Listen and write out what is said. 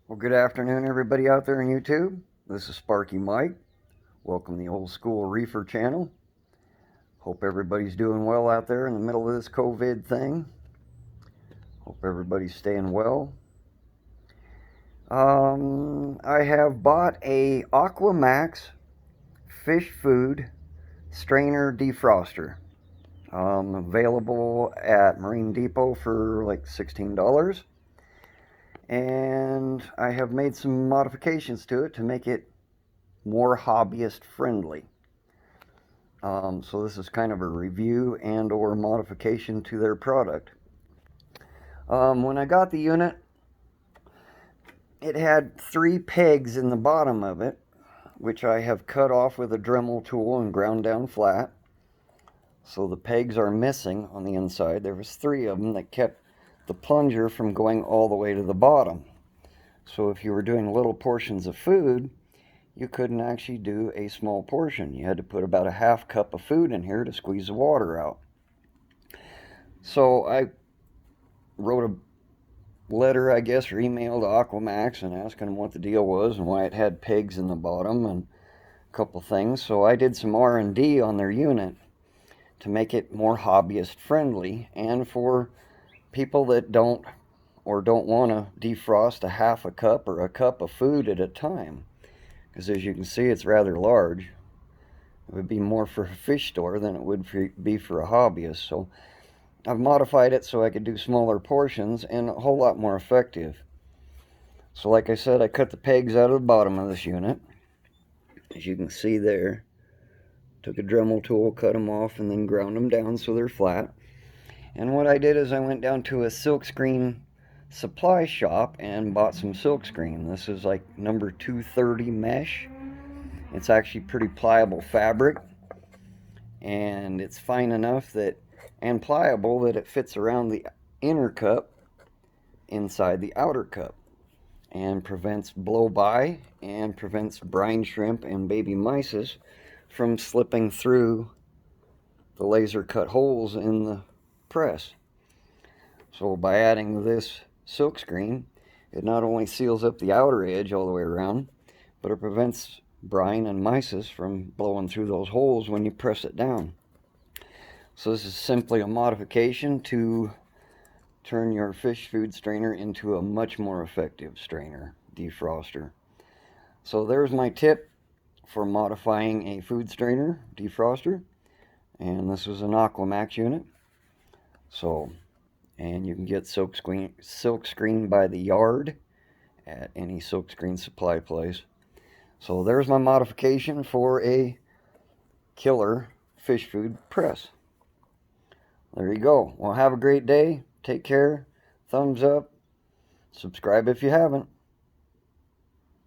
Well, good afternoon, everybody out there on YouTube. This is Sparky Mike. Welcome to the Ol'skool Reefer channel. Hope everybody's doing well out there in the middle of this COVID thing. Hope everybody's staying well. I have bought a AquaMaxx fish food strainer defroster. Available at Marine Depot for like $16. And I have made some modifications to it to make it more hobbyist friendly. So this is kind of a review and or modification to their product. When I got the unit, it had 3 pegs in the bottom of it, which I have cut off with a Dremel tool and ground down flat. So the pegs are missing on the inside. There was 3 of them that kept the plunger from going all the way to the bottom. So if you were doing little portions of food, you couldn't actually do a small portion. You had to put about a half cup of food in here to squeeze the water out. So I wrote a letter, I guess, or email to AquaMaxx and asking them what the deal was and why it had pegs in the bottom and a couple things. So I did some R&D on their unit to make it more hobbyist friendly and for people that don't want to defrost a half a cup or a cup of food at a time, because as you can see, it's rather large. It would be more for a fish store than it would be for a hobbyist. So I've modified it so I could do smaller portions and a whole lot more effective. So like I said, I cut the pegs out of the bottom of this unit, as you can see there. Took a Dremel tool, cut them off, and then ground them down so they're flat. And what I did is I went down to a Silkscreen supply shop and bought some Silkscreen. This is like number 230 mesh. It's actually pretty pliable fabric, and it's fine enough that and pliable that it fits around the inner cup inside the outer cup and prevents blow by and prevents brine shrimp and baby mysis from slipping through the laser cut holes in the press. So by adding this Silkscreen, it not only seals up the outer edge all the way around, but it prevents brine and mysis from blowing through those holes when you press it down. So this is simply a modification to turn your fish food strainer into a much more effective strainer defroster. So there's my tip for modifying a food strainer defroster, and this was an AquaMaxx unit. So, and you can get Silkscreen by the yard at any Silkscreen supply place. So there's my modification for a killer fish food press. There you go. Well, have a great day. Take care. Thumbs up. Subscribe if you haven't.